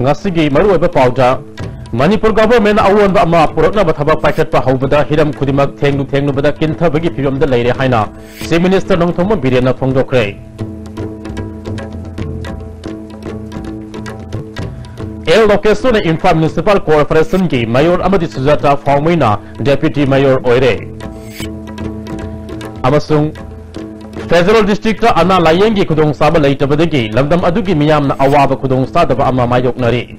Ngasigi maruoba pauda Manipur government awan ama purokna bathaba packet pa haubada hiram khudimak thengnu bada kintha bagi phibam da leire haina Chief Minister Nongthoma Birena phongdokre El location Infra Municipal Corporation ki Mayor Amadi Sujata Fawmaina Deputy Mayor Oire Amasung Federal District Ana Layengi Kudong Saba Laitabadagi Lamdam Adugi Miyam na Awaba Kudong Sadaba Ama Mayok Nari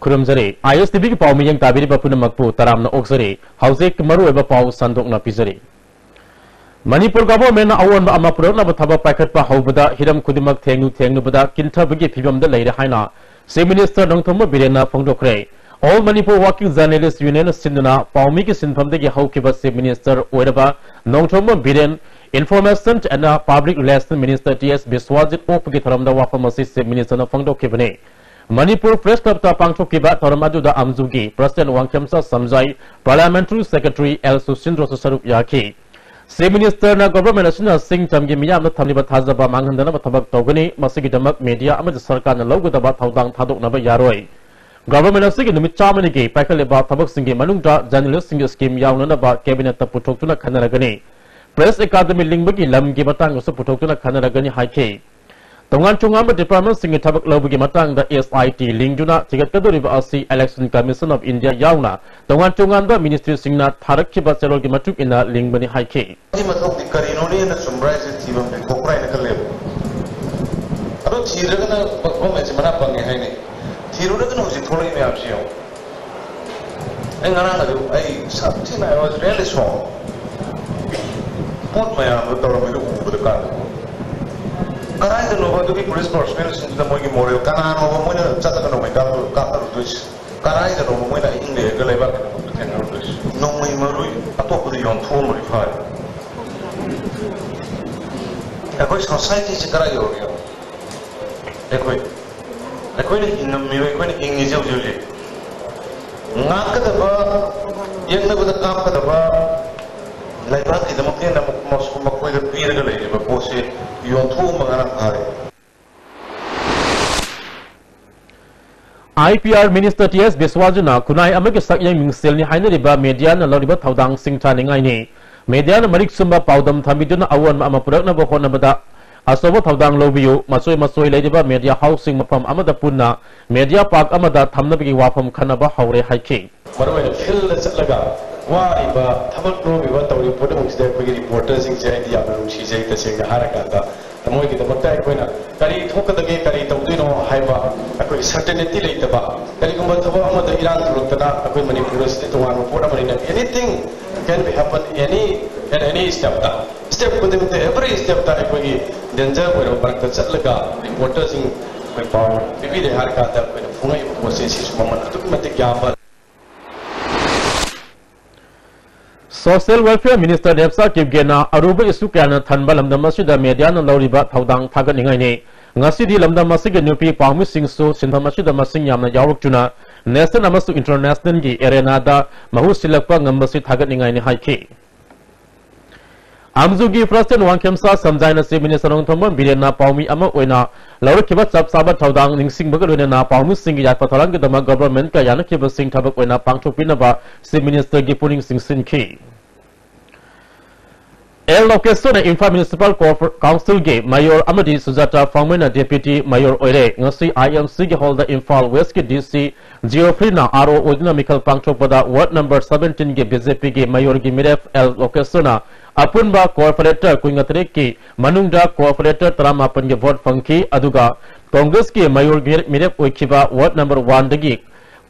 Kurumzari ISTV ki pau miyang tabiri bapuna makpu taramna oksari Hausek maru eba pau sandok na pizari Manipur government na awan ba ama purokna bathaba packet pa haubada hiram khudimak thengnu bada kintha bagi phibam da leire haina Chief Minister Nongthoma Birena phongdokre All Manipur Working Journalists Union sinduna paumi ki sinpham dagi haukiba Chief Minister oiraba Nongthoma Biren Information and Public Relations Minister TS Biswajit opgi tharamda wafamasi Chief Minister na phongdokhibane Manipur Press Club ta pangthokkiba thoramadu da amzugi President Wangkhamsa Samjai Parliamentary Secretary L Susindro Sarup yaki Chief Minister na government asina sing tamgi miyam na thamliba thajaba manghandana thabak tawgani masigi damak media amaj sarkar na lawgadaba thaudang thadoknaba yaroi government asigi numit chamani gi paikaleba thabak singi manungda journalist sing scheme yawnana ba cabinet ta puthokuna khanaragani Press Academy lingbagi lamgi batang usu puthokuna khanaragani haike Tongan chungam department sing thabak lawbugi matang da SIT lingjuna tigat kadoriba asi Election Commission of India yauna tongan chungam da ministry singna tharakkiba cherol gi matuk ina lingbani haike ti mathok di karinoni na sumbrai se thibam de kokrai na kale aro thiraga na bakbam ase mana pange haine thiruna na usi tholai me apsiyo engana na ai something I was really strong pot maya no toro me ko de ka Karai the Nova to be police personnel in the Mogi Morio, Kanano, Moina, Chatano, my Karutus, Karai the Romana in the Galeva, no Maru, a top of the young former fire. A question of science is Karayo. A queen in the Miracle in his usually. Nakataba, Yana with the Kapataba. Like that, the Makina must come up with a period of a you are too IPR Minister TS Biswajana Kunai Amaki Sakyang Mingselni Hainariba Median Loriba Taudang Sing Taningai Median Marik Sumba Paudam Tamiduna Awan Amapurana Bohonabada Asobo Taudang Lobio Masoi Ladiba Media Housing Mapam Amada Puna Media Park Amada Tamnabi Wapam Kanaba Haure Haiki Waiba, Tamakro, we want to report amongst the reporters in Jaya, she said the same Harakata, the Moiki, the Motaquina, Kari Toka the Gate, Kari Tauino, Haiba, a quick certainty later, Karikumata, the Iran, Rutana, a quick manipulation to one report. Anything can be happen at any step. Step with every step that we danger with a Satlaga, reporters in power, maybe the Harakata, when a phone was a moment, took Matic. Social Welfare Minister Debsa Kibgena Aruba Isukana Tanbalam the Masjida Median Loriba Taudang Taganingani Ngasidi Lamda Masig Nupi Palmi Singsu Sintamashida Masinyam Yarukjuna Nesta Namasu International Gi Erenada Mahusilapa Nambasi Taganingani Haiki Amzugi President Wangkhamsa Samjaina Chief Minister Nongthoma Birena Paumi Ama Oina Laurikiba Chap Sabat Taudang Ningsing Bagaluna Paumi Sing Yatpatalang Dama Government Kayana Kiba Sing Tabak Oina Pangchopinaba Chief Minister Gipuning Sing Sinki El location Infra Municipal Council Gate Mayor Amadi Sujata Fawmaina Deputy Mayor Oire Ngasi IMC Gi Holder Imphal West Ki DC 03 na RO Odina Mikal Pangchopada Ward number 17 Gi BJP Gi Mayor Gi Miref El location Apunba Corporator Kuingatrik Ki Manungda Corporator Tramapan Gi vote Funky Aduga Congress Ki Mayor Miref Oikiba Ward number 1 Dagi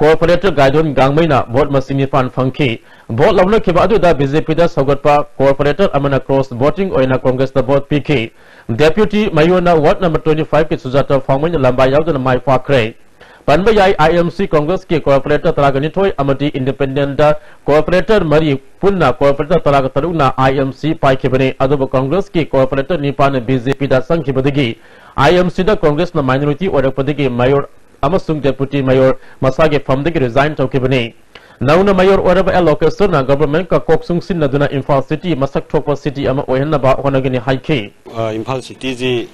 Corporator Gaidon Gangmaina vote Masinifan Funky vote Lamna Kiba Aduda BJP da Sogatpa Corporator Amana Cross voting Oina Congress the vote PK Deputy Mayona Ward number 25 Ki Sujata Fawmaina Lamba Yaudana Mai Fakre Panba yai IMC Congress ki corporator Talaganitoy Amati Independent corporator Mari Punna corporator Talagataruna IMC Pai Kibane Adobo Congress ki corporator Nipan BJP da Sankibadigi IMC da Congress na minority order Padigi Mayor Amasung Deputy Mayor Masage Famdigi resign to Kibane. Nauna Mayor order allocation na government ka Koksung Sin Naduna Imphal City Masak Topa City Ama Ohenaba Honagani High Imphal City ji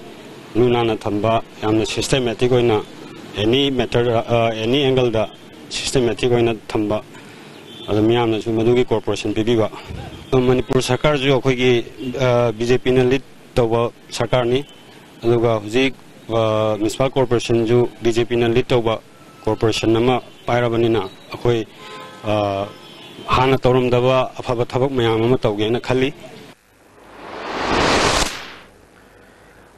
Nuna Thamba Yamna systematic na any matter any angle da systematic na thamba adamiyam na sumadugi corporation bibiwa Manipur sarkar jo khogi BJP na lead toba sarkar ni aduga huji municipal corporation jo BJP na lead toba corporation nama pairabani na akhoi hana torum daba afaba thabak mayam ama tawge na khali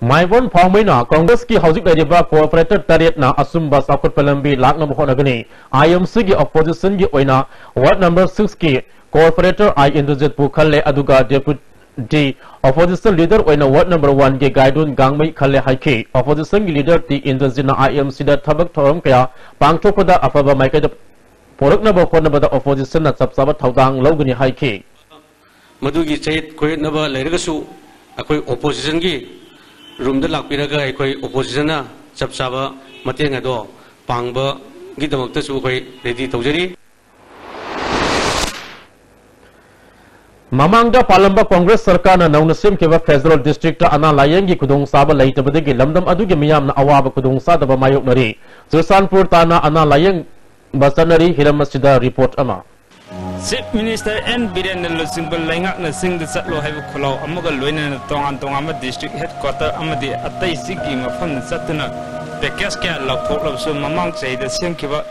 Maivon Palmina, Congress ki Housing Dariba cooperated Tariat na Asumba Sakut Palambi Lakna Mohonagani, IMC ki opposition ki Oina, Ward number 6 ki cooperator I Indozet Pukale Aduga Deputy Opposition Leader Oina Ward number 1 ki Gaidun Gangmai Kale Haiki, Opposition Leader T Indozina IMC da Tabak Torom Kaya, Pangtopada Afaba Maika Porok number 4 number the opposition at Sapsaba Taudang Logani Haiki. Madugi said Koyatnaba Legasu, a opposition gi. Room the Lakpiraga, a opposition, Sapsaba, Matengado, Pangba, Gidamaktasu, ready to Jerry. Mamanga Palamba Congress Sarkana, known as Simkiva Federal District, Ana Layangi Kudung Saba later, but the Lamdam Adugamiam, Awaba Kudung Sadaba Mayoknari, Susanpur Tana, Ana Layang Basanari, Hiramasida report Ama. Chief Minister N. Biren Lusimbal Langak na sing the Satlo have Kolo, Amoga Luina Tongama District Headquarter Amadi Atay Siki Mafan Satuna, the Casca La Port of Sumamang say the Simkiva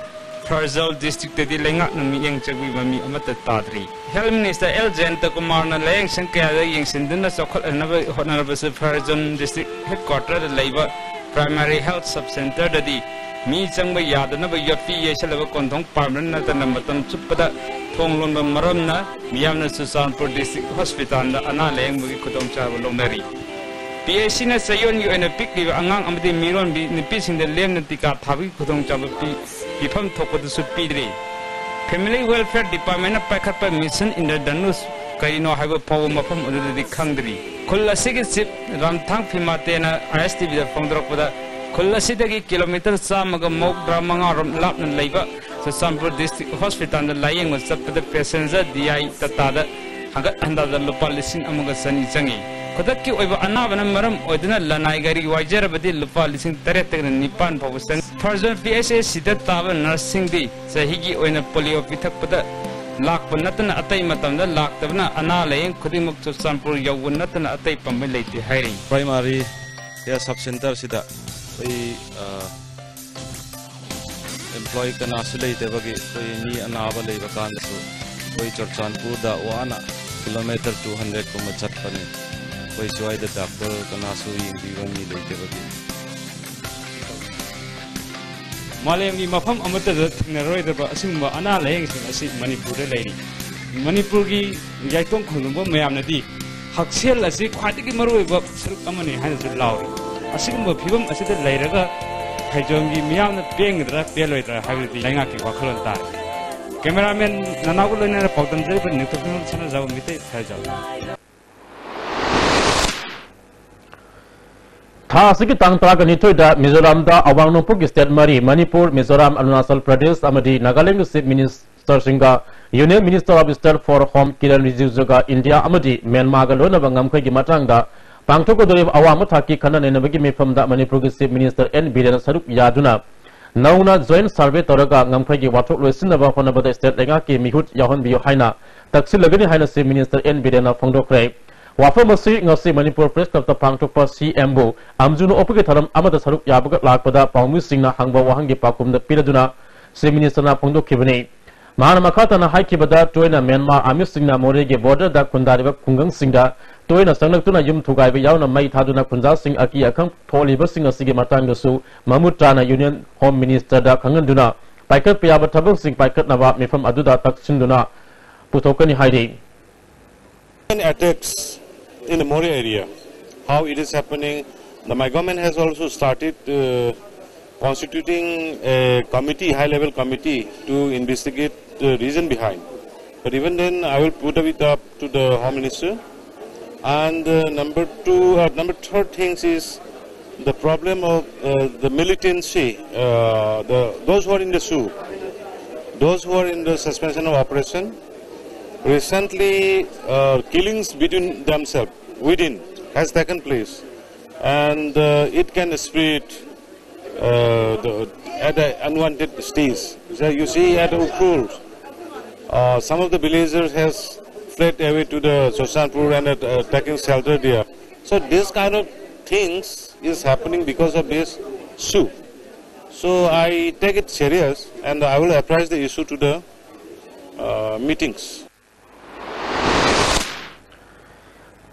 Farzal District the Langak na Miyang Chagwami Amata Tadri. Health Minister L. Jenta Kumarna Lang Sanka Yang Sinduna Sokol another Honorable Farzon District Headquarter the Labor Primary Health Subcenter the Mi Sangba Yadana Yafi Yeshalava Kontong Parman Namatam Chupada. Tonglon Maramna, Miamna Susanpur District Hospital, the Ana Lang Kudong Chavalomeri. PAC Sayon, you and a pick Angang Amadi Miron be nipping the Lemnatica Tavi Kudong Chavapi, Bipam Toko the Supidri. Family Welfare Department of Pakapa Mission in the Danus, Karino have a power mapam under the country. Kulla Sigit Ramtang Pimatena, arrested with the Fondropoda, Kulla Sidagi kilometers, Samaga Mok Dramanga Lap and Labor. Sampur District Hospital, the lying was up to the passenger, DI Tatada, Hagat under the Lupalising among Sunny Zangi. Kodaki over Anavana Maram, Odina Lanaigari, Wajarabadi, Lupalising, Teretan, and Nipan Powson. Person PSA seated Tava nursing the Sahigi or in a polio Pitapada, Lak Panatan Atay Matam, the Lak Tavana, Ana laying Kodimuk to Sampur Yawunatan Atay Pamilati hiring. Primary subcenter Sida. Employee can isolate the ni anava labor can so we Churchanpur da wana kilometer 200 kumachat pane we joy the doctor can also in the later Malay Mafam Amata Naroi the Simba Ana laying Manipur lady. Manipur gi Yaitong Kulumbo Mayamnadi Haxel as if quite a maru Silkamani hands it loud. A single people as it later. Hajongi Miam being the Pielator have the Langaki Wakalanta. Cameraman Nanagulana Potan Driven Nitopian Channels of Mite Hajo. Tasiki Tang Taganito da Mizoram da Awang Puk State Mari, Manipur, Mizoram, Arunachal Pradesh, Amadi, Nagaland Chief Minister Singa, Union Minister of State for Home Kiran Rizuga, India, Amadi, Myanmar, Lona Bangamkagi Matanga. Pangtoko Doriv Awamutaki Kanan and Nabigi from the Manipur Chief Minister N. Biren Saruk Yaduna. Nauna joint survey Toraga, Nampagi, Watok Lucinaba, Honaba the State Legaki, Mihut Yahon Biohaina, Taxilagani Hina Chief Minister N. Biren of Fondokre. Wafamasi Ngasi Manipur Press of the Pangtopa CMO, Amjuno Opigataram Amata Saruk Yabagat Lakpada, Paumusina, Hangba Wahangi Pakum, the Piraduna, Chief Minister Napondo Kibane. Mahanamakata na Haikibada, Toina Myanmar, Amisina Morege border, da Kundariva Kungang Singa. Toina Sanatuna Yum Tugai Yauna Mai Taduna Kunza Sing Aki Akam Toli Basing a Sigi Matangasu, Mamutana Union Home Minister da Kanganduna, Pakat Piaba Tabuk Sing Pakat Nava me from Aduda Taksinduna, Putokani hiding. Attacks in the Mori area, how it is happening. My government has also started constituting a committee, high-level committee, to investigate the reason behind. But even then, I will put it up to the Home Minister. And number third things is the problem of the militancy, those who are in the SU, those who are in the suspension of operation. Recently, killings between themselves within has taken place, and it can spread at an unwanted stage. So you see at Ukur, some of the villagers has fled away to the Shoshanpur and taking shelter there. So this kind of things is happening because of this issue. So I take it serious, and I will apprise the issue to the meetings.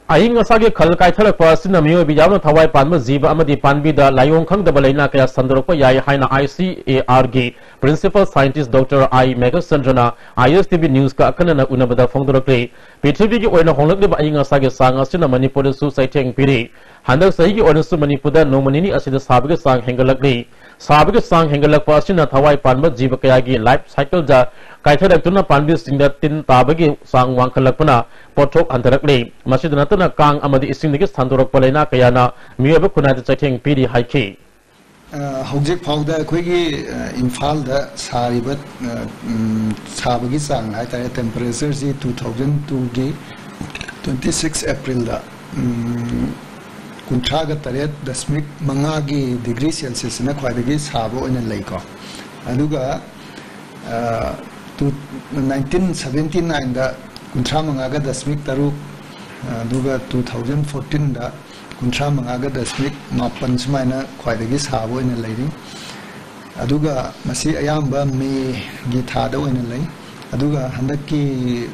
Aing asage khal kai thalak pa sin miyo bijam thawai panma jiba amadi panbi da layong khang da balaina kaya sandrok pa yai haina ICAR gi principal scientist Dr. I Megasandrana ISTV news ka kanana unabada phongdorokle pithribi gi oina honglak de aing asage sang asina Manipur su saitheng piri handak sahi gi oina su Manipur da nomanini asida sabge sang hengalakni sabge sang hengalak pa asina thawai panma jiba kaya gi life cycle da kai thalak tuna panbi singda tin tabagi sang wangkhalakpana pothok antarakle masidna na kang amadi ising nigi sandorok palena kayana miyaba kunada chaitheng piri haiki hojik phauda khoigi infal da saribat sabagi sang haitare temperature ji 2002 gi 26 April da kuntraga taret dasmik mangagi degree Celsius na khwaidagi sabo oina leiko aduga 1979 da kuntra mangaga dasmik taruk aduga 2014 da kuntra mangaga dasmik mapan sumaina khwaidagi sabo ina leiri aduga masi ayamba me gi thada oina lei aduga handaki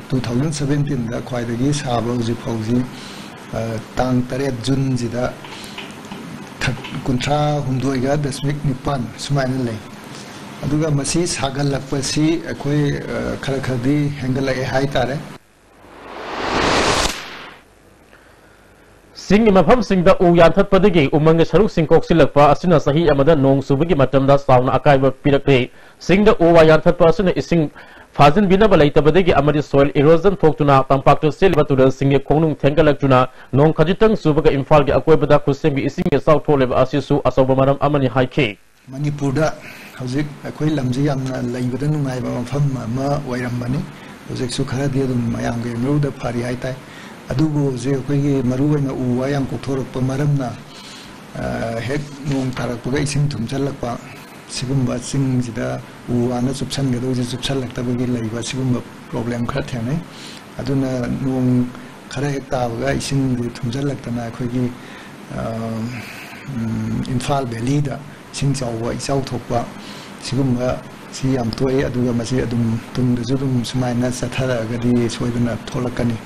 2017 da khwaidagi sabo ji phauji tang taret June jida kuntra humdoiga dasmik nipan sumaina lei aduga masi sagal lakpasi akoi khara khadi hengalai hai tare Sing mafam sing da u yan that padagi umang saruk sing kok silakpa asina sahi amada nong subagi matamda sauna akaiba pirakre sing da u yan that pa asina ising fazin bina balai tabadagi amadi soil erosion thoktuna tampakto selba tu sing kongnung thengalakuna nong khajitang subaga imphal gi akoibada khusem gi ising sau tholeba asisu asoba maram amani haike Manipur da hojik akoi lamji yamna laibada nungaiba mafam ma wairambani hojik su khara dia dum mayam ge mru da phari haitai adugo je akoi maruwaina u wayam kokthorokpa maramna hek nong tarakpa ising thumchalakpa sigumba sing jida u ana chupsan ge do je chupsalakta bagi laiba sigumba problem khara thane aduna nong khara hek tabaga ising ge thumchalaktana akoi gi Imphal Valley da sing chawa isau thokpa sigumba si yam toy aduga masi adum tung da judum sumaina sathara gadi soiduna tholakani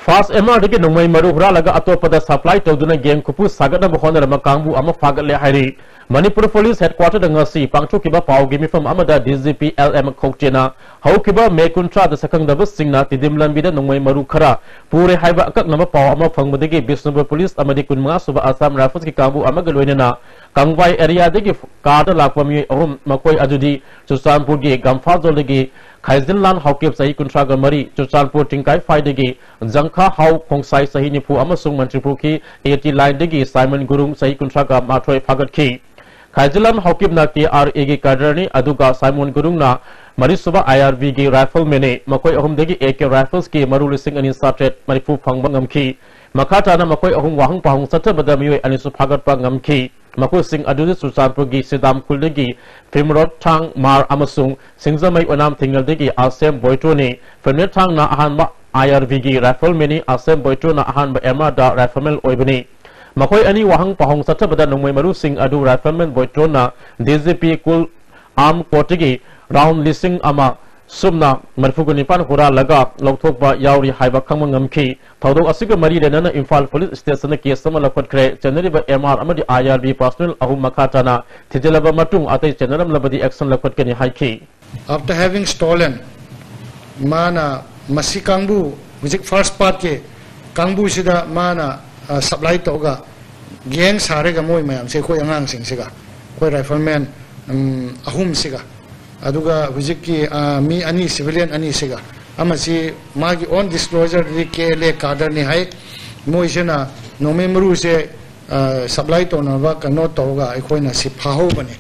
Fast MR digi nungmai maru hura laga atopada supply tawduna game kupu sagana bohona rama kangbu ama fagatle hairi Manipur Police Headquarters ngasi pangthukiba pau gi mifam amada DGP LM Khoktena haukiba mekuntra da sakang da singna tidimlan bida nungmai maru khara pure haiba akak nama pau ama fangbadagi Bishnupur Police amadi kunma suba Assam Rifles ki kangbu ama galoinena kangwai area digi kada lakwa mi ahum makoi ajudi Chusanpur gi Gamphazol digi Khaizinlan haukip sahi kuntraga mari Chusanpur tingkai faidagi Jangkha hau khongsai sahi nipu amasung Mantripur ki 80 line dagi Simon Gurung sahi kuntraga mathoi phagat ki Khaizlan haukip na KRA gi kadrani aduga Simon Gurung na marisuba IRV gi rifle mene makoi ahum dagi AK rifles ki maru lising ani satret maripu phangba ngamki makata na makoi ahum wahang pahung satta badamioi ani su phagat pa ngamki makoi sing aduji Susanpur gi Sidam Kuldagi Fimrod Thang Mar amasung Singzamai onam thingal dagi Asem Boitoni Fimrod Thang na ahanba IRV gi rifle mene Asem Boitoni na ahanba Emma da rifleman oibani makoi ani wahang pahong satta bada nungmai maru sing adu rifleman Boitoni na DGP Kul Arm Kotigi round listing ama sumna marfugunipan hura laga lokthokba yauri haiba khangma ngamki thodok asiga mari renana Imphal Police Station ke samala khotkre chaneriba MR amadi IRB personnel ahum makhatana thijelaba matung atai chanaram labadi action lakhotkani haiki after having stolen mana masi kangbu music first part ke kangbu sida mana supply toga geng sare ga moi mayam se khoi angang sing siga khoi rifleman ahum siga aduga hujiki mi ani civilian ani siga amasi magi on disclosure ri kele kader ni hai moi sena nomemru se supply to na ba kano to ga khoi na sipaho bane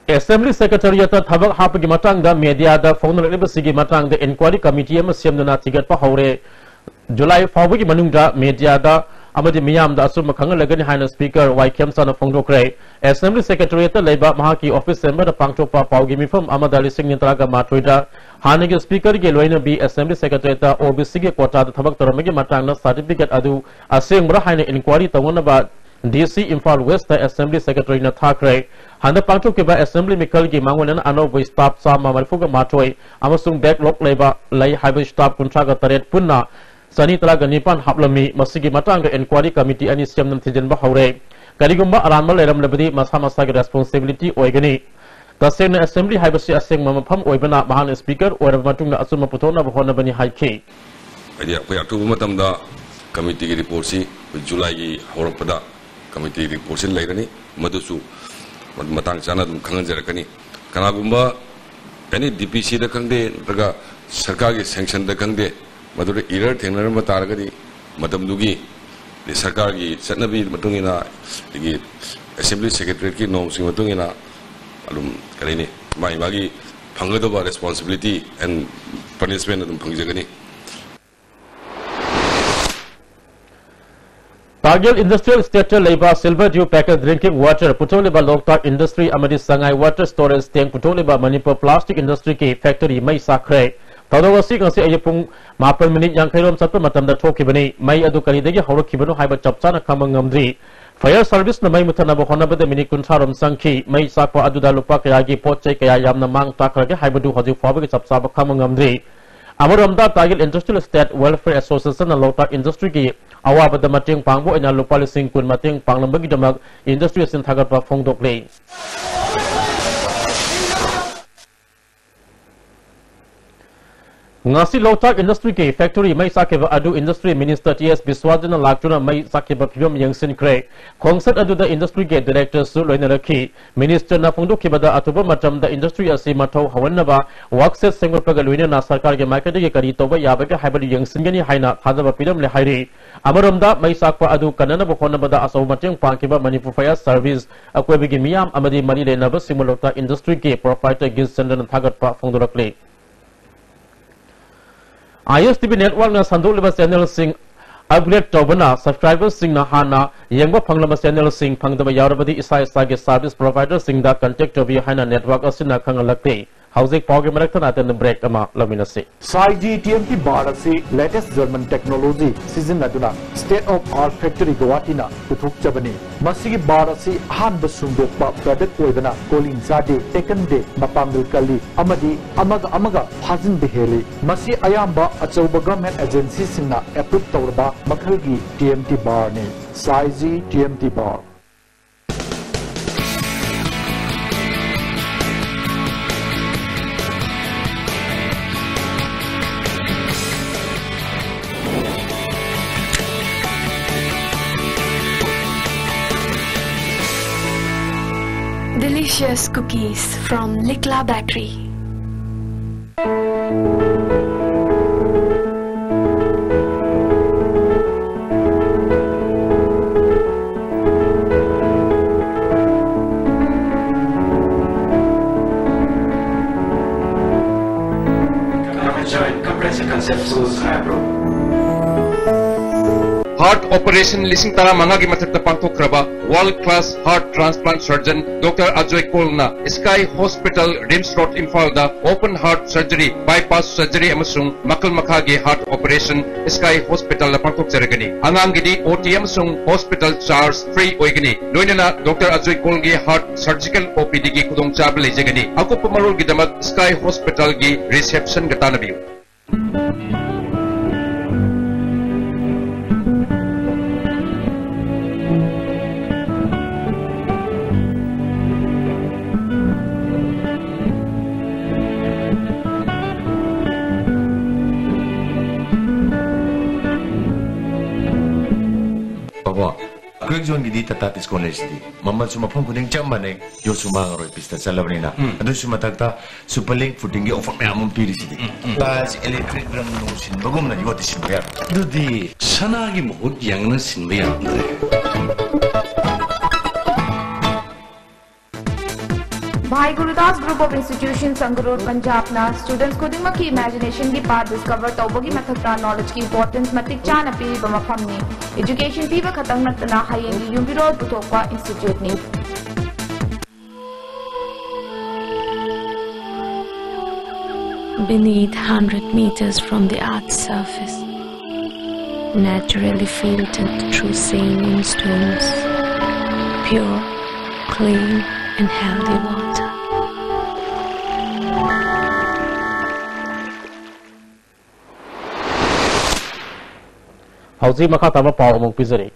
Assembly Secretariat Thabak Hapagi Matanga Media da Faunal Sigi Matang the Inquiry Committee Semna Tigat Pahore July Fawiki Manunga Media da Amadi Miam da Asuma Kanga Lagan Hina Speaker Wycam Son of Fongdokre Assembly Secretariat Labor Mahaki Office Member the Pangtopa Paugimi from Amadali Singing Traga Matrida Hanigi Speaker Geloina B Assembly Secretariat OBC Quota the Thabak Toramagi Matanga Certificate Adu Asing Rahina Inquiry Tawanaba DC Imphal West Assembly Secretary na Thakre Handa Pangtok ke ba Assembly Mikal gi Mangwanan ano bo staff sa Mamalfuga Matoi amasung backlog leba lai haiba staff kuntraga taret punna sani talaga nipan haplami masigi matanga inquiry committee ani siamnam thijen ba haure karigumba aranmal leram lebadi masa masa ge responsibility oigani tasena Assembly haiba si aseng mampham oibana mahan speaker or matungna asuma putona bahona bani haiki adia ko yaktu matamda committee gi report si July gi horopada committee report sin lairani madusu matang chana dum khangan jarakani kanagumba any DPC da khangde daga sarkar gi sanction da khangde madure error thengnar ma taragadi matam dugi sarkar gi chatnabi matungina digi assembly secretary ki nom sing matungina alum kalini mai magi phangado responsibility and punishment dum phangjagani Targil Industrial Estate Labor Silver Dew Packaged Drinking Water Putoliba Loktak Industry Amadi Sangai Water Storage Tank Putoliba Manipur Plastic Industry Ki Factory Mai Sakre Tadawasi Gansi Ayapung Mapan Minute Yang Kairom Satu Matam da Thokibani Mai Adu Kalidagi Horokibano Haiba Chapchana Kamangamdri Fire Service na Mai Mutana Bohonaba de Minikuntharam Sanki Mai Sakwa Aduda Lupa Kayagi Poche Kaya Yamna Mang Takrage Haibadu Hoji Fabi Chapsaba Kamangamdri Amaramda Targil Industrial Estate Welfare Association and Loktak Industry Ki Awaba da mating pangbo ina lupa lising kun mating panglambagi damag industry sin thagat pa Fongdok le ngasi Loktak Industry ke factory mai sakeba adu Industry Minister TS Biswajana Laktuna mai sakeba phibam yangsin kre khongset adu da Industry ke Director su loina rakhi Minister na Fongdok ke bada atuba matam da Industry asi mathau hawanaba workset sengor paga loina na sarkar ke market ke kari toba yabaga haibadu yangsin gani haina thajaba phibam le hairi Amaramda mai sakwa adu kanana bokhona bada asaw mating pangkiba Manipur Fire Service akwebigi miyam amadi mari le naba simulota Industry ke proprietor gis sendan thagat pa Fongdok le ISTV network na sandok leba channel sing upgrade tobana subscribers sing na hana yengba phanglama channel sing phangdaba yarabadi isa isa ge service provider sing da contact tobi hana network asina khangalakte Housing Power Marathon attend break ama laminasi. Saiji TMT Bharasi latest German technology season aduna state of art factory Guwahati puthuk chabani. Masigi Bharasi han basundokpa product oidana kolin zade taken day mapambil kali amadi amaga phajin beheli. Masi ayamba achauba government agency singna approve tawrba makhalgi TMT bar ne. Saiji TMT bar. Delicious cookies from Likla Bakery. Come and join Comprehensive Concept Schools, Bro. Heart operation lising tara mangagi mathakta pangthokraba world class heart transplant surgeon Dr. Ajoy Kolna Sky Hospital Rims Road Imphal da open heart surgery bypass surgery amasung makal makhagi heart operation Sky Hospital la pangthok jaragani angangidi OT amasung hospital charge free oigani loinana Dr. Ajoy Kolgi heart surgical OPD gi kudong chab lejagani akup marul gi damat Sky Hospital gi reception gatanabi ko Quick zone gidi tatatis college di. Mama cuma pun kuning jam mana yo cuma ngaroy pista salah berina. Ado cuma takta superlink footing gi offer me amum piri sidi. Bas electric drum nusin bagum na yo tisin bayar. Dudi sana gi mohut yang na sin bayar. Bhai Gurudas Group of Institutions Sangrur Punjab na students khudima ki imagination ki part discover tawbagi mathakta knowledge ki importance matik chana pi bamafam ni education piba khatang natna hayengi yumbiro putokwa institute ni Beneath 100 meters from the earth's surface, naturally filtered through saline stones, pure, clean and healthy water. Hauzi makha taba paw among pizari.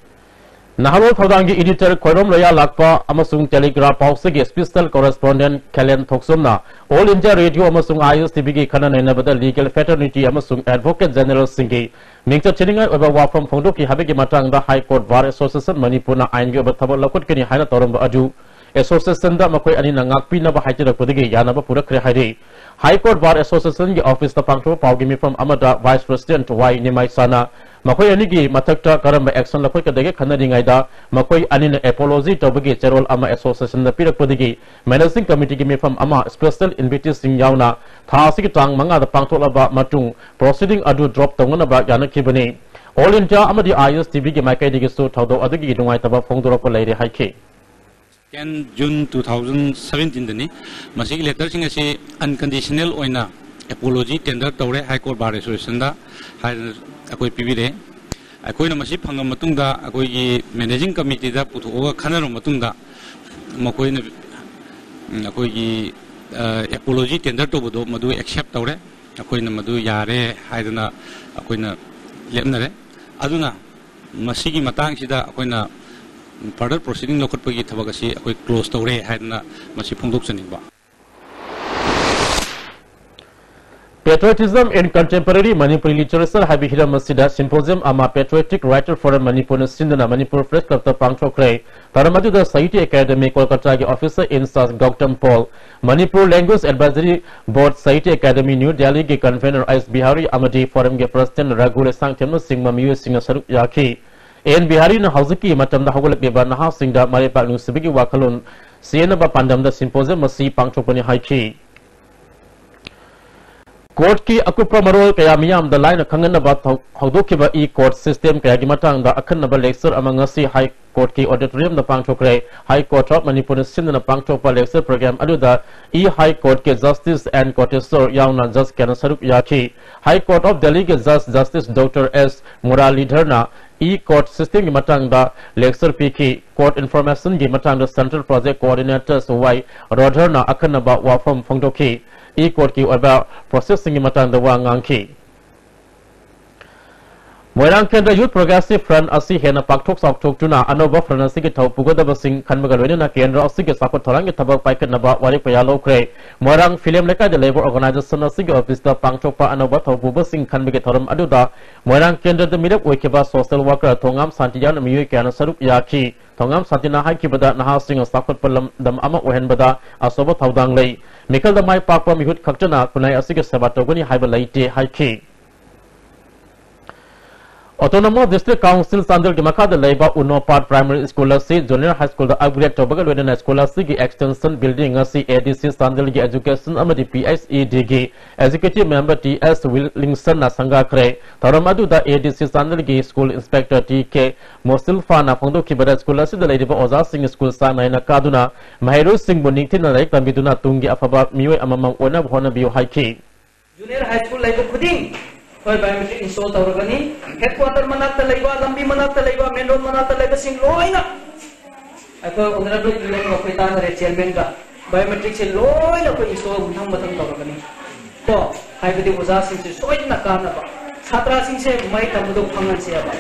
Nahalo thawdangi editor Khoirom Loya Lakpa amasung Telegraph Pausigi special correspondent Kalen Thoksomna All India Radio amasung ISTV gi khana nainabada legal fraternity amasung advocate general singi mingcha chiningai oba wafam phongdoki habegi matangda High Court Bar Association Manipurna ain gi oba thabal lakut kini haina toramba adu Association da makoi ani na ngakpi na ba haitira podigi yana ba purakre hairi High Court Bar Association gi office ta pangtho pawgi mi from amada Vice President Y Nimai Sana makoi ani gi mathakta karamba action lakoi kadege khanari ngai da makoi ani na apology tobagi cherol ama association da pirak podigi managing committee gi mi from ama special invitee sing yauna thasi gi tang manga da pangtho laba matung proceeding adu drop tongna ba yana kibani All India amadi ISTV gi makai digi so thawdo adagi dungai taba phongdora ko laire haiki 10 June 2017 dani masigi letter sing asi unconditional oina apology tender tawre High Court Bar Association da akoi pibire akoi na masi phangam matungda akoi gi managing committee da puthoga khanaro matungda makoi na akoi gi apology tender to bodo madu accept tawre akoi na madu yare haidana akoi na lemnare aduna masigi matang sida akoi na further proceeding lokot pagi thabagasi akoi close tawre haidana masi phongdok chaninba Patriotism in Contemporary Manipuri Literature Habi Hira Masida Symposium Ama Patriotic Writer Forum Manipur Sindana Manipur Press Club the Pangchokre Taramadu the Saiti Academy Kolkata Officer in Charge Gautam Paul Manipur Language Advisory Board Saiti Academy New Delhi Ge Convener Is Bihari Amadi Forum Ge President Ragule Sangtem Singh Mamiyu Singh Saruk Yaki En Bihari na Hauziki Matam da Hawalak Beba Naha Singh da Maripak Nu Sibigi Wakalun Siena ba Pandam da Symposium Masi Pangchokpani Haiki Court ki akupra marol kaya miyam da line kangan na ba hawdoki ba e-court system kaya gimatang da akan na ba lecture amang ngasi High Court ki auditorium da pangchokre High Court of Manipur Sindh na pangchokpa lecture program adu da High Court ke Justice and Courtesor yauna Judge kana saruk yaki High Court of Delhi ke Justice Dr. S. Muralidharna e-court system gimatang da lecture piki court information gimatang da Central Project Coordinators Y Rodharna akan na ba wafam phongdoki e-court ki about processing matang da wangangki Moirang Kendra Youth Progressive Front asi hena pakthok sakthok tuna anoba front asi ki thau pugada basing khanmagalwena na kendra asi ki sakot thorang ki thabak paikat naba wari payalo kre Moirang film leka the labor organization asi ki office da pangthok pa anoba thau basing khanmage thoram aduda Moirang Kendra the midak oikeba social worker thongam santijan miyu kana saruk yaki thongam santina hai ki bada naha sing sakot palam dam ama ohen bada asoba thaudang lei Mikal da mai pakpa mihut khaktana kunai asi ki sabatogani haiba laite haiki Autonomous District Council Sandal ki makha da laiba Unopad Primary School si Junior High School da upgrade tobagal wedana school si ki extension building si ADC Sandal ki education amadi PSED ki executive member TS Willingson na sanga kre taramadu da ADC Sandal ki school inspector TK Mosilfa na phongdo ki bada school si da laiba Oza Singh School sa naina kaduna Mahiru Singh buning tin na laik tambiduna tungi afaba miwe amamang ona bhona biyo haiki Junior High School laiba khuding Hoy biometric install tawragani headquarter manakta laiba lambi manakta laiba main road manakta laiba sing loina ako honorable president of Pitana chairman ga biometric se loina ko install buntham matam tawragani to haibadi oza sing se soina kana ba chhatra sing se mai tamudo phangan se aba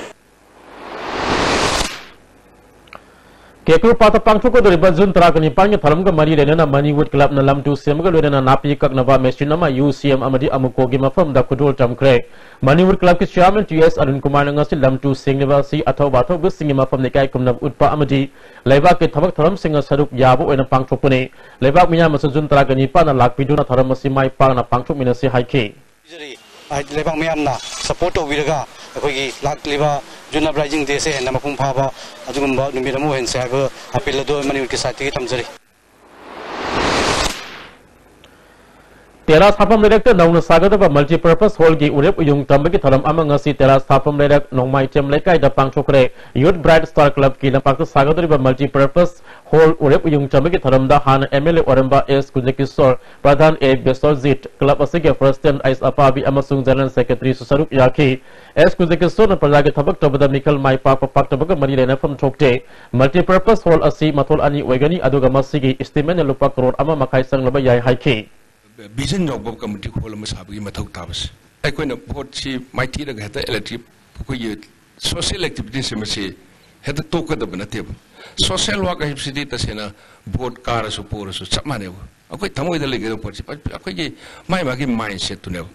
Kekru pata pangthok ko doriba June 19 ke tharam ka mari lenana Moneywood Club na lamtu semga lenana napi kaknaba machine nama UCM amadi amuko gi mafam da kudol tamkre Moneywood Club ke chairman TS Arun Kumar ngasi lamtu singneba si athaw bathaw bu singi mafam ne kai kumna utpa amadi laiba ke thabak tharam singa saruk yabu oina pangthok pune laiba minya masu June 19 pa na lakpiduna tharam masi mai pa na pangthok mina si haike lebang mayam na support to viraga akhoi lakliba June uprising day se na mapung phaba adugumba numiramu hen saiba appeal do Moneywood ke sati tamjari Teras Thapam Director Nauna Sagadaba Multi-Purpose Hall gi urep uyung tambagi tharam ama ngasi Teras Thapam Direct Nongmai Chem Lekai da pangchokre Youth Bright Star Club ki lampak Sagadaba Multi-Purpose Hall urep uyung tambagi tharam da han MLA Oramba S Kuzekisor Pradhan A Besorzit Club asige First and Ice Apabi amasung General Secretary Susaruk Yaki S Kuzekisor na prajagi thabak tabada Mikal Mai Pak Pak tabaga mari lena pham thokte Multi-Purpose Hall asi mathol ani oigani aduga masigi estimate na lupa crore ama makai sang laba yai haiki Vision of the committee hall Masabi Matoktabas. I couldn't put she might eat a head electric social activities had the talk of the table. Social work I see it as in a board car support so Chamane. I quite tell the legal party, but I quite my mindset to know.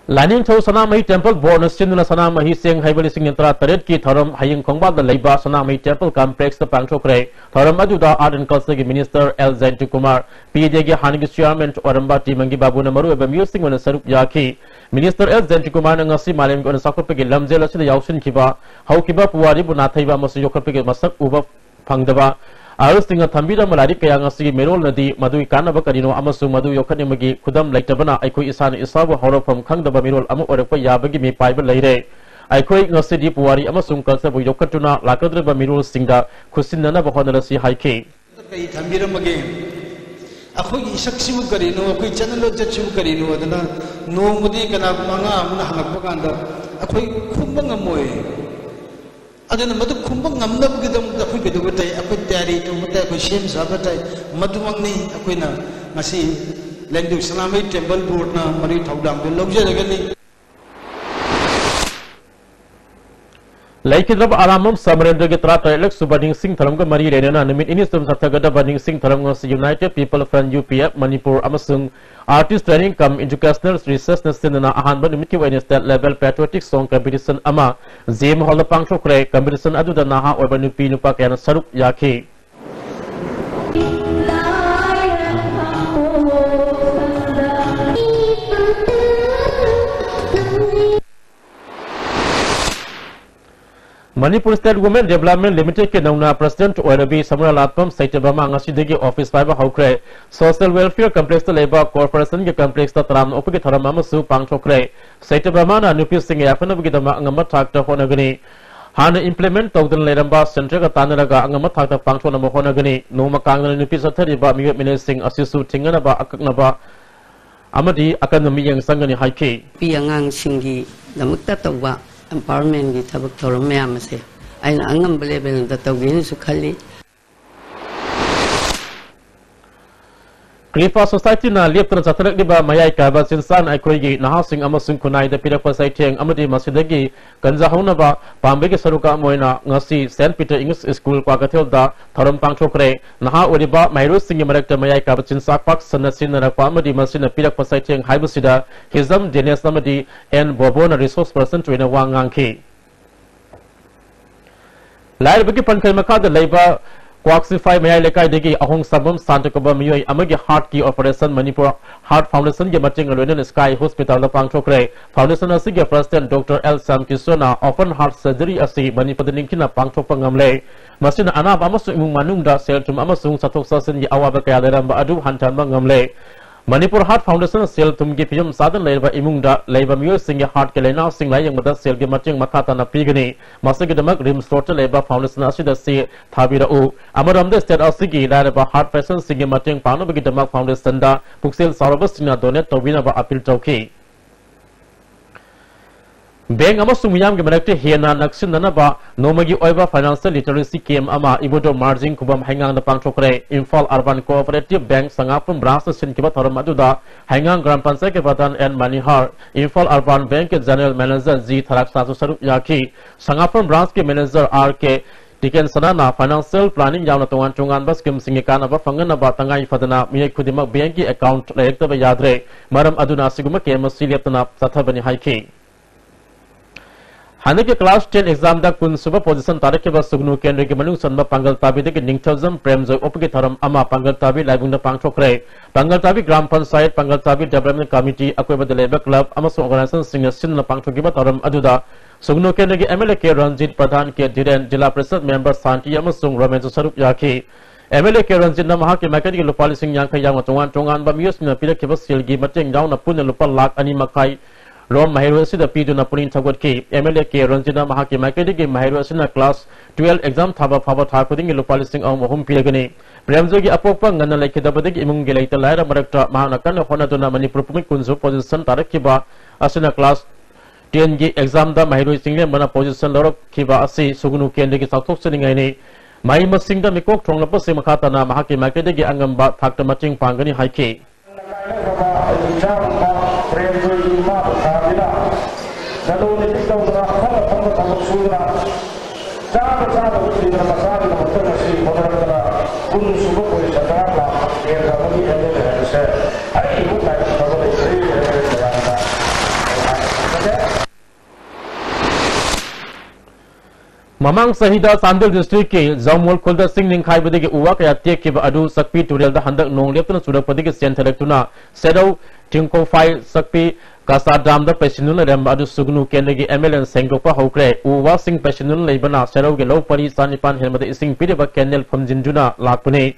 Lining to Sanamai Temple born a Sinduna Sanama he sang heavily singing Taret ki Tharam Haying Kongba the Leba Sanamai Temple complex the Pangchokre Tharam Aduda Art and Culture Minister L. Zaintu Kumar PJ Hanigi Chairman Oramba Timangi Babu Namaru eba music when a Saruk Yaki Minister L. Zaintu Kumar Ngasi Malim on a Sakopiki Lamzela to the Yaushin Kiba how Kiba Puari Bunataiba Masuyokapiki Masak Uba Pangdava Arusting a Tambida Maladi Kayangasi Merol Nadi Madu Kanaba Kadino Amasu Madu Yokanimagi Kudam like Tabana Iko Isan Isawa Horror from Kangdaba Mirol Amu or Yabagi me Piper Lady. I quake no city Puari Amasum Kansabu Yokatuna Lakadreba Mirol Singa Kusinana Bahonasi Haiki. Tambiram again. Ako isaksimu karino, ako channel jachu karino, adana no mudi kana manga muna hanapaganda. Ako kumbang amoy. Adana madu kumbang ngamnab gidam ako gidubatay ako tayari to matay ako shem sabatay maduwang ni ako na ngasi lendu Sanamai Temple Board na mari thawdam do logja lagani Laikidrab Aramam Samarendra Gitra Toilet Subading Singh Tharam Mari Renana Namit Inistum Satagada Bading Singh Tharam United People Front UPF Manipur Amasung Artist Training Come Educational Research Nasinana Ahanba Numiki Wayne State Level Patriotic Song Competition Ama Zim Hall Pangchokre Competition Adu the Naha Urbanupi Nupak and Saruk Yaki Manipur State Women Development Limited ke nauna President Oirabi Samura Latpam Saitabama ngasidegi Office 5 Haukre Social Welfare Complex the Labor Corporation ke complex ta tram opagi tharamama su pangchokre Saitabama na nupi sing yapana bugidama angama thakta honagani hana implement tawdan leramba center ka tanaraga angama thakta pangchona mo honagani noma kangna nupi sathari ba mi mine sing asisu tingana ba akakna ba amadi akanami yang sangani haike piangang singi namukta tawa empowerment gi thabak thoram mayam ase aina angam level da tawgin su khali Klipa Society na liaptan satharak diba mayai ka ba sinsan ai koigi na housing amasung kunai da pirak society ang amadi masidagi kanza hauna ba pambe ke saruka moina ngasi St Peter English School kwa kathel da thoram pangchokre naha oriba mairu sing marakta mayai ka ba sinsak pak sanasin na kwa amadi masina pirak society ang haibusida hizam Dennis amadi and Bobona resource person to ina wangangki lair bagi pankai makada laiba Quaxify Mayai Lekai Digi Ahong Sabam Santa Koba Miyoi Amagi Heart Key Operation Manipur Heart Foundation Gemating Alwen Sky Hospital the Pangchokre Foundation Asigi President Dr. L. Sam Kisona Open Heart Surgery Asi Manipur Ninkina Pangchopangamle Masina Anab Amasu Imung Manungda Seltum Amasung Satok Sasin Awabaka Leramba Adu Hantan Mangamle Manipur Heart Foundation Sel Tumgi Piyum Southern Labor Imungda Labor Miyoi Sing Heart Kelena Sing Layang Mada Sel Gemating Makata na Pigani Masagidamak Rim Slaughter Labor Foundation Asida Si Thabira U Amaram the State Asigi Labor Heart Fashion Sing Gemating Panabagidamak Foundation Da Puxel Sarabastina Donet Tobina Ba Apil Toki Bank amasung miyam ge manakte hena naksin nanaba nomagi oiba financial literacy camp ama ibodo margin kubam hangang na pangthokre Imphal Urban Cooperative Bank Sangapum branch sin kiba thoram aduda hangang gram panchayat ke pradhan and manihar Imphal Urban Bank ke general manager G Tharak Sasu Sarup yakhi Sangapum branch ke manager RK Tiken Sanana financial planning yauna tongan bas kim singikana ba fangan ba tangai fadana mi khudima bank ki account lekta ba yadre maram aduna siguma ke masiliyatna sathabani haiki Hane ke class 10 exam da kun suba position tarik ke ba sugnu kendra ke manung sanba pangal tabi de ke ningthazam premjoy opge tharam ama pangal tabi laibung da pangthokre pangal tabi gram panchayat pangal tabi development committee akoi ba deleba club ama so organization sing sin na pangthoki ba tharam aduda Sugnu Kendra ke MLA ke Ranjit Pradhan ke Dhiren Jila Parishad member Santi amasung Ramesh Sarup yakhi MLA ke Ranjit na maha ke makati ke lupa lising yangkai yang tongan ba miyos na pila ke basil gi mateng daw na pun lupa lak ani makai rom mahiro sida pidu na punin thagot ki MLA ke Ranjit na maha ke makati ke mahiro sina class 12 exam thaba thakuding lupa lising aw mohum pilagani Premjo gi apokpa ngana lai ke dabadegi imung ge laita laira marakta mahana kan hona dona Manipur pumi kunzu position tarak ki ba asina class 10 gi exam da mahiroi single mana position lorok khiba asi sugnu kendra gi sakthok seningai ni mai masing da mikok thongla pa se makhata na mahaki makede gi angam ba thakta mating pangani haiki Mamang Sahida Sandil district ke Zamul Khulda Singh Ningkhai bade ke uwa kaya tek ke adu sakpi turel da handak nong leptuna sudak pade ke sen thalektuna sedo tingko fai sakpi kasa dam da pesinun rem adu sugnu kendra gi MLN sengdopa hokre uwa sing pesinun leibana sedo ge lo pari sanipan helmade ising pide ba kenel phomjinjuna lakpune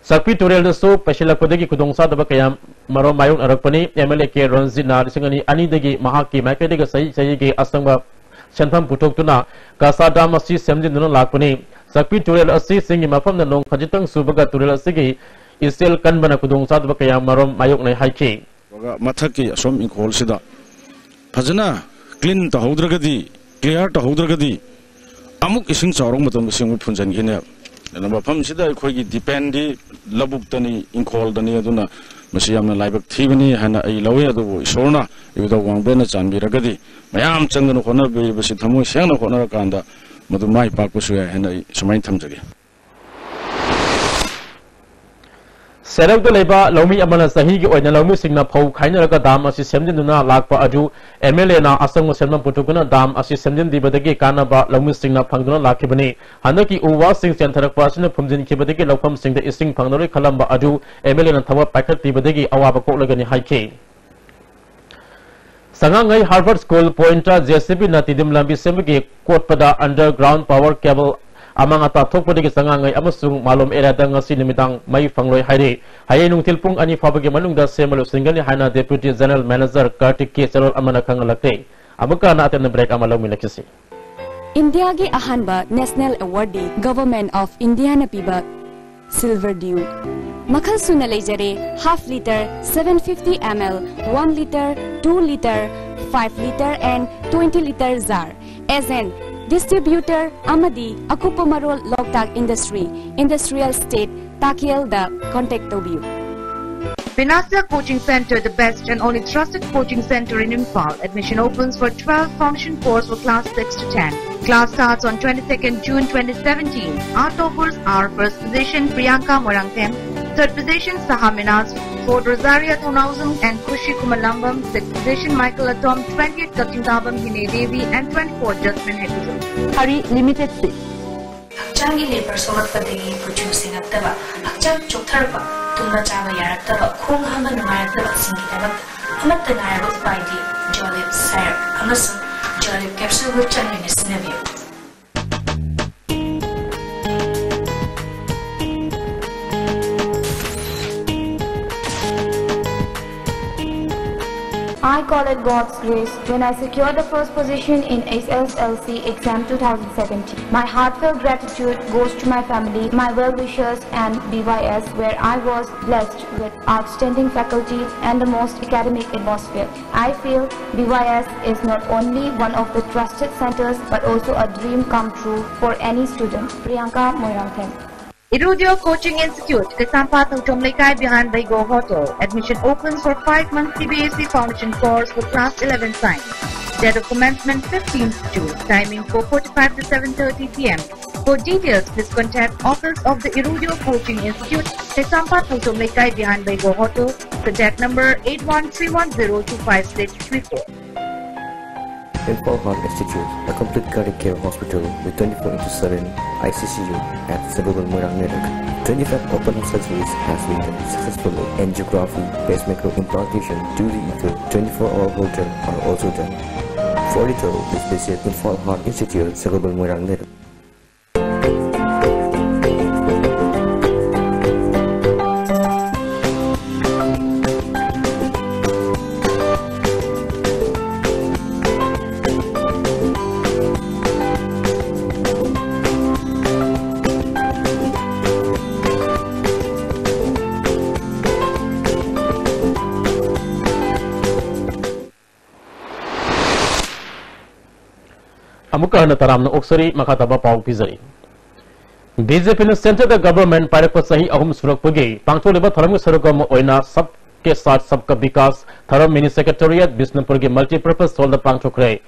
sakpi turel da so pesilak pade ki kudongsa da ba kaya maro mayung arakpani MLA ke Ranjit na singani ani degi mahaki makede ge sahi ge asangba Sentham Putoktuna, Kasada Masi Semjin Nuno Lakuni, Sakpi Turel Asi Singi Mafam the Nong Kajitang Subaga Turel Sigi, is still Kanbana Kudung Sadbakaya Marom Mayok Haiki. Mataki, Som in Kolsida. Pazana, clean the Hodragadi, clear the Hodragadi. Amuk ising Saromatum Sing Punjan Guinea. And Mapam Sida, Quagi dependi, Labuktani in Kol Daniaduna, Masiam Libak Tivani, Hana Ilawea, the Shona, with the one Benets and Biragadi. Mayam Changan Honor be Visitamu Shana Honor Kanda, Madumai Pakusua and Samain Tamjagi. Serap the Leba, Lomi Amana Sahigi or Nalomi Signa Po, Kainaka Dam, as is Semdina Lakpa Adu, MLA na Asang Selman Putuguna Dam, as is Semdin Dibadagi Kanaba, Lomi Signa Panguna Lakibani, Hanaki Uwa Sing Center Person from the Kibadagi Lokum Sing the Ising Pangori Kalamba Adu, MLA and Tawa Packet Dibadagi Awabako Lagani Haiki. Sangangai Harvard School Pointa JCB na tidim lambi sembagi court pada underground power cable amang ata thok pada sangangai amasung malum era da ngasi nimitang mai fangloi haire haye nung tilpung ani fabagi manungda semalo singali hana deputy general manager Kartik K Serol amana khangalakte abuka na aten break amalo milakisi India gi ahanba national awardee government of India na piba silver dew Makhal suna lejare half liter 750 ml 1 liter 2 liter 5 liter and 20 liter jar as an distributor amadi akupa marol loktak industry industrial state takiel the contact to view Vinasya Coaching Center, the best and only trusted coaching center in Imphal. Admission opens for 12 foundation course for class 6 to 10. Class starts on 22nd June 2017. Our toppers are first position Priyanka Morangtem, third position Saha Minas, fourth Rosaria Thonausen and Kushi Kumalambam, sixth position Michael Atom, 20th Katingabam Hine Devi and 24th Jasmine Hekuzum. Hari limited seat. Hakchangi labor somat padagi producing attaba hakchang choktarba tumba chaba yaraktaba khong hama nungayaktaba singi dabak amatta ngaraba upaidi jolib sire amasung jolib capsule with changi sinabiyo I call it God's grace when I secured the first position in SSLC exam 2017. My heartfelt gratitude goes to my family, my well-wishers and BYS, where I was blessed with outstanding faculty and the most academic atmosphere. I feel BYS is not only one of the trusted centers but also a dream come true for any student. Priyanka Moirangthen. Irudio Coaching Institute, Kasampa Tautom Lekai behind Baigo Hotel. Admission opens for 5-month CBSE Foundation course for Class 11 Science. Date of commencement 15th June. Timing 4:45 to 7:30 p.m. For details, please contact Office of the Irudio Coaching Institute, Kasampa Tautom Lekai behind Baigo Hotel. Contact number 8131025634. Info Heart Institute, a complete cardiac care hospital with 24/7 ICCU at Suburban Moirang Network. 25 open surgeries has been done successfully. Angiography, pacemaker implantation, 2D ether, 24-hour Holter are also done. For detail, please visit Info Heart Institute, Suburban Moirang Network. Amuka na taram na oksari makataba pau pizari. BJP ने centre the government पायरक सही अहम सुरक पगे पांचो लेबा थरम सरगम ओइना सब के साथ सबका विकास थरम मिनी सेक्रेटेरिएट बिष्णुपुर के मल्टीपर्पज हॉल द पांचो करे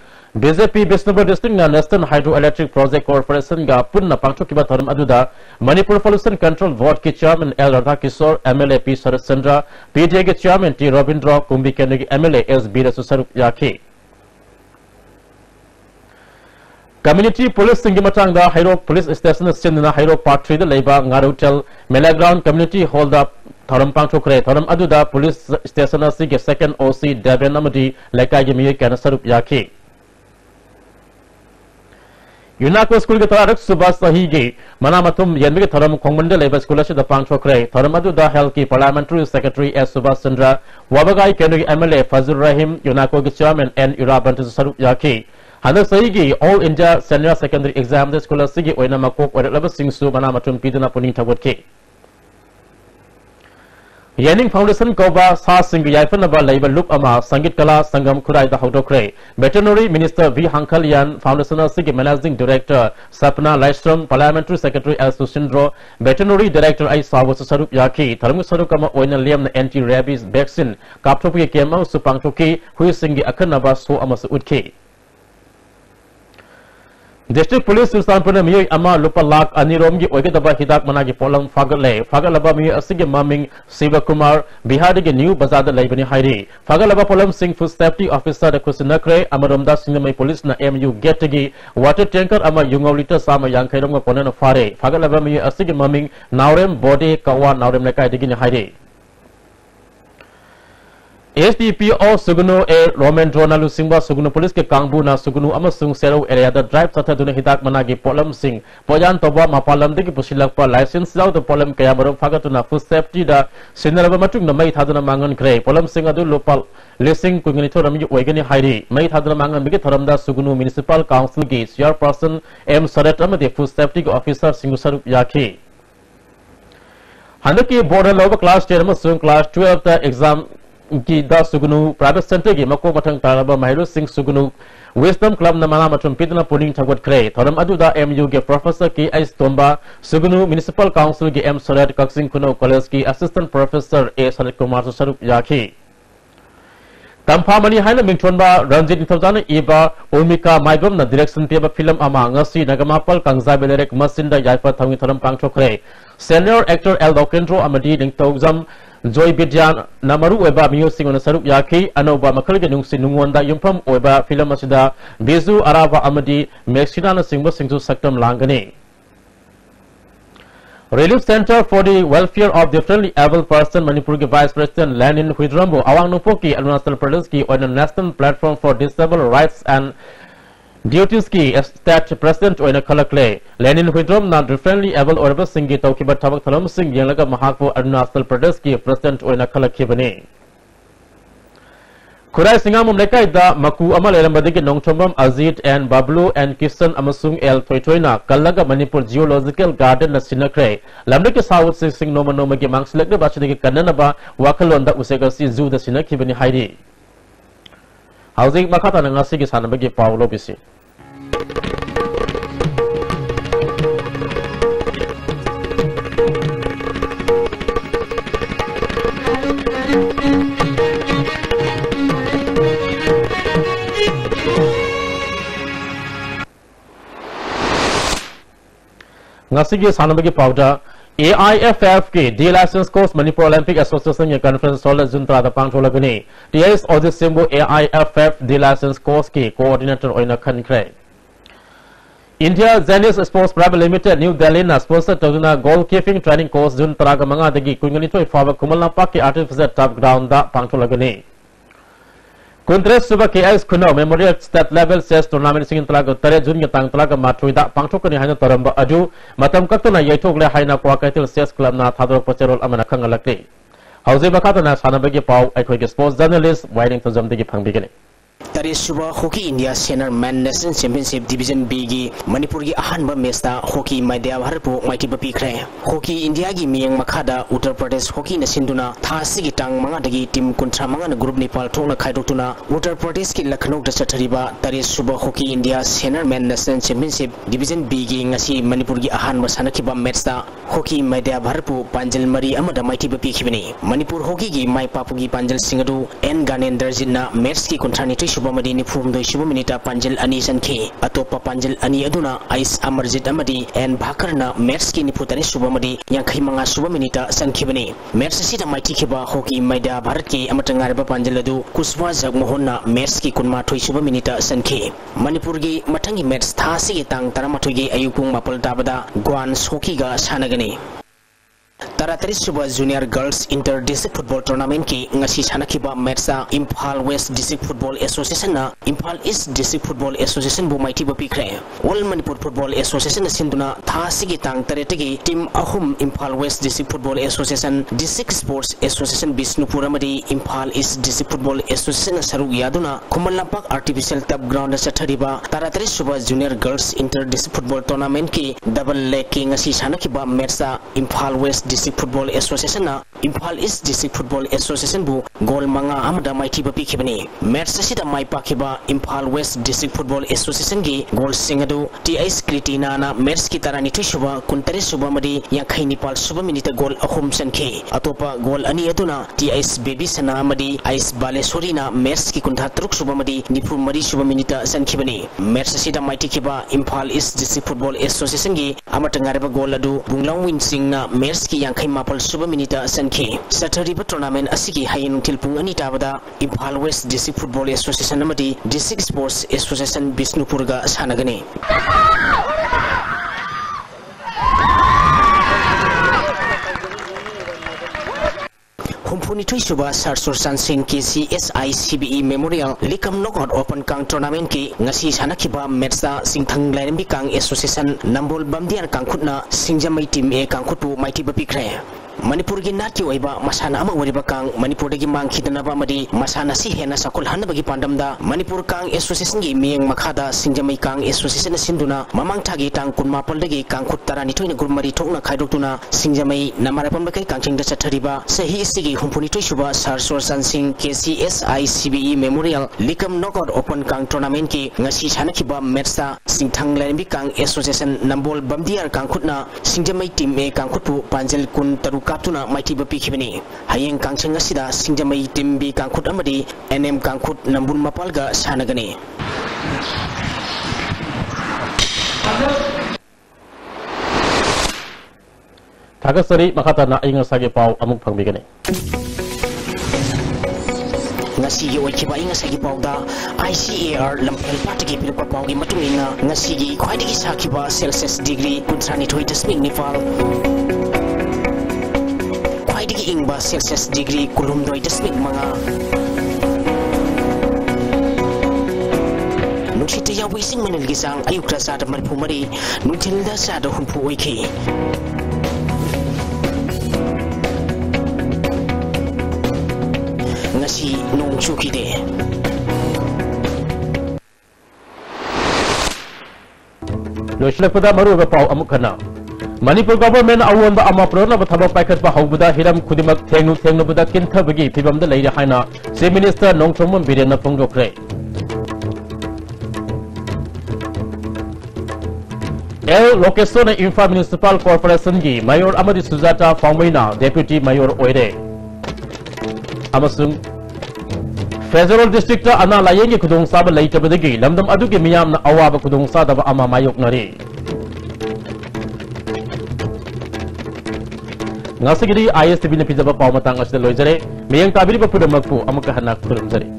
बीजेपी बिष्णुपुर डिस्ट्रिक्ट ना national hydro electric project corporation गा पुन्ना पांचो किबा थरम अदुदा मणिपुर पोल्यूशन कंट्रोल बोर्ड के chairman L Radha Kishore MLA P Sharad Chandra PDA के चेयरमैन टी रविंद्र कुंभी केंद्र के एमएलए एस बीरसु सरुप याखी Community Police Singi Matanga Hairok Police Station Sinna Hairok Part 3 the Labor Ngarutel Melaground Community Hold Up Thoram Pangchokre Thoram Aduda Police Station Sig Second OC Devin Amadi Leka Yemi Kanasarup Yaki Unako School Gitarak Subas Sahigi Manamatum Yenmi Thoram Komunda Labor School the Pangchokre Thoram Aduda Helki Parliamentary Secretary S. Subas Chandra Wabagai Kendri MLA Fazul Rahim Unako Chairman N. Uraban Sarup Yaki Handak Sahigi All India Senior Secondary Exam the School Sigi Oina Makok or Level Singsu Manamatum Pidana Puning Tawaki Yening Foundation Koba Sa Singi Yaifanaba Labor Loop Ama Sangit Kala Sangam Kurai the Hautokre Veterinary Minister V. Hankalian Foundation Sigi Managing Director Sapna Lystrom Parliamentary Secretary L. Susindro Veterinary Director I. Sawas Sarup Yaki Taramu Sarukama Oina Liam Anti-Rabies Vaccine Kaptopi Kema Supangtoki Hui Singi Akanaba So Amasu Utki District Police Sultanpura Miyoy Ama Lupa Lak Anirom Gi Oigadaba Hidak Managi Polam Fagale Fagalaba Miyoy Asigi Maming Siva Kumar Bihari Gi New Bazada Laibani Hairi Fagalaba Polam Singh Food Safety Officer the Kusinakre Amaromda Singamay Police na MU Getigi Water Tanker Ama Yungolita Sama Yankaironga Ponana Fare Fagalaba Miyoy Asigi Maming Naurem Bode Kawa Naurem Nakai Digini Hairi SDPO Sugunu A. Roman Dronalu Singba Sugunu Police ke Kangbu na Sugunu Amasung Sero area the drive Sata Duna Hidak Managi Polam Singh Poyan Toba Mapalam Digi Pusilakpa license out the Polam Kayamaro Fagatuna Food Safety da Sinaraba Matung na May Hadana Mangan Gray Polam Singh Adu Lopal Lissing Kunganitoram Wagani Hairi May Hadana Mangan Migitaramda Sugunu Municipal Council Gates Chairperson M. Saretamadi Food Safety Officer Singusarup Yaki Handaki Border Lower Class 10 Amasung Class 12 the exam Ki da Sugunu Private Center Gi Mako Matang Taraba Mahiru Singh Sugunu Wisdom Club na Manamatum Pidana Puning Tawat Kray Thoram Aduda MU Ge Professor Ki Ais Tomba Sugunu Municipal Council Gi M. Soret Kaksing Kuno College Ki Assistant Professor A. Sarit Kumar Sarup Yaki Tampamani Haina Mingchonba Ranjit Nithawjana Iba Ulmika Maigom na Direction Piaba Film Ama Ngasi Nagamapal Kangza Belerek Masinda Yaifa Thangi Thoram Pangchokre Senior Actor El Dokendro Amadi Ningtawjam Joy Bidyan Namaru Eba Music on Sarup Yaki Anoba Makalganung Sinungwanda Yumpam Oba Film Asida Bezu Arava Amadi Mexinana Singbo Singsu Saktam Langani Relief Center for the Welfare of Differently Able Person Manipur Vice President Lenin Huidrambo Awang Nupoki Arunachal Pradesh Ki on a National Platform for Disabled Rights and Duties Ki State President Oina Kalakle Lenin Huidram na Differently Able Orba Singi Taukiba Tabak Thalam Singh Yalaga Mahakpo Arunachal Pradesh Ki President Oina Kalakibani Kurai Singamum Lekaida, Maku Amal Elambadiki Nongchombam, Azit and Bablu and Kisan Amasung El Toitoina, Kalaga Manipur Geological Garden Nasinakre, Lamdiki South Sing Noma Nomagi Mang Select the Bachiki Kananaba, Wakalonda Usegasi Zoo the Sinaki Beni Heidi. Housing Makata Nangasiki Sanabagi Paulo Bisi. Ngasigi Sanabagi Powder, AIFF के D license course Manipur Olympic Association के conference सोलह जून तक पांचोला गनी TS audit सिंबो AIFF D license course के coordinator ओइना खनख्रे India Zenith Sports Private Limited New Delhi na sponsor toduna goalkeeping training course जून तक मंगा दगी कुंगली तो इफावा कुमलना पाक के artificial turf ground दा पांचोला Ghani Kuntres suba KS Kuno Memorial State Level Chess Tournament singin talaga tare jun nge tang talaga matruida pangthokani haina taramba adu matam kaktuna yaithokle haina kwa kaitil chess club na thadrok pacherol amana khangalakri hauze bakatana sanabagi pau aikhoge sports journalist waiting to jamdigi phangbigani Tari Suba Hockey India Senior Men National Championship Division B gi Manipur gi ahanba match ta hockey Maidya Bharpu Mighty Bapi Kre Hockey India gi miyang makhada Uttar Pradesh Hockey na sinduna thasi gi tang manga dagi team kuntra manga na group Nepal thongna khaidotuna Uttar Pradesh ki Lucknow da chathariba Tari Suba Hockey India Senior Men National Championship Division B gi ngasi Manipur gi ahanba sanakhiba match ta hockey Maidya Bharpu Panjal Mari amada Mighty Bapi khibani Manipur hockey gi mai papu gi Panjal Singadu N Ganendra jinna match ki kuntra ni Subamadi ni Fum do Subaminita Panjal Ani Sanke Atopa Panjal Ani Aduna Ais Amarjit Amadi and Bakarna Merski ni Putani Subamadi yang Manga Subaminita Sankibani Mersida Mighty Kiba Hockey Maida Bharati Amatangaraba Panjaladu Kuswa Zagmohona Merski Kunma Toy Subaminita Sanke Manipurgi Matangi Mers Thasi Tang Taramatugi Ayukung Mapal Tabada Guan Sokiga Sanagani Taratari Suba Junior Girls Inter-District Football Tournament ki ngasi sanakiba matcha Imphal West District Football Association na Imphal East District Football Association bu Mighty Bapi Kre All Manipur Football Association na sinduna thasigi tang taretagi team ahum Imphal West District Football Association District Sports Association Bisnupur amadi Imphal East District Football Association na sarug yaduna Kumalampak Artificial Turf Ground na sathariba Taratari Suba Junior Girls Inter-District Football Tournament ki double leg ki ngasi sanakiba matcha Imphal West District Football Association na Imphal East District Football Association bu goal manga amada Mighty Bapi khibani match sida mai pakiba Imphal West District Football Association gi goal singadu TS Kritina na match ki tarani thusuba kuntare suba madi yakhai nipal suba minute goal ahum sankhe atopa goal ani aduna TS Baby Sana madi Ais Balesori na match ki kuntha truk suba madi nipu mari suba minute sankhibani match sida Mighty kiba Imphal East District Football Association gi amata ngareba goal adu bunglaw win sing na match ki yang mapal suba minita sanke sathariba tournament asigi hayin tilpung ani tabada Imphal West District Football Association amadi District Sports Association Bisnupur ga sanagani Humpuni Suba Sarsur Sansing KCSICBE Memorial Likam Knockout Open Kang Tournament ki ngasi sanakiba matcha Singthang Lairembi Kang Association Nambol Bamdiar Kangkhutna Singjamai Team A Kangkhutpu Mighty Bapi Kre Manipur gi nati oiba masana ama wariba kang Manipur dagi mangkhidana ba madi masana si hena sakol hanabagi pandamda Manipur Kang Association gi miyeng makhada Singjamai Kang Association sinduna mamang thagi tang kunmapal dagi kangkhut tarani thoina gurmari thokna khaidokuna Singjamai namarapam bakai kangchingda chathariba sahi sigi humpuni suba Sarsur Sansing KCSICBE Memorial Likam Knockout Open Kang Tournament ki ngasi sanakiba matcha Singthang Lairembi Kang Association Nambol Bamdiar Kangkhutna Singjamai Team A Kangkhutpu Panjal kun taru kaptuna Mighty Bapi khibani hayeng kangcheng asida Singjamai Team B Kangkhut amadi NM Kangkhut Nambul Mapalga sanagani Thagasari makatana ingasagi pau amuk phangbigani ngasi gi oikiba ingasagi pau da ICAR lampel patigi pilpa pau gi matungina ngasi gi khwaidigi sakiba Celsius degree kuntrani thoi dasming nifal Khwaidigi ingba Celsius degree kulumdoi dasming manga Nuchita yawi sing manil gisang ayukra sada marpumari nutilda sada humpu oiki ngasi nong chukide. Loislakpada maruba pau amukana. Manipur government awon ba ama prona ba thabak paikhat pa haubuda hiram khudimak thengnu buda kintha bagi phibam da leira haina Chief Minister Nongthomam Biren na phongdokre. El Location Infra Municipal Corporation gi Mayor Amadi Sujata Fangmaina Deputy Mayor Oire. Amasung Federal District ana layengi kudung saba leita badagi lamdam adugi miyam na awaba kudung sada ba ama mayok nari. Ngasigiri ISTV na pijaba pau matang asda loijare miyang tabiri ba pudamakpu amaka hanak kurum jare.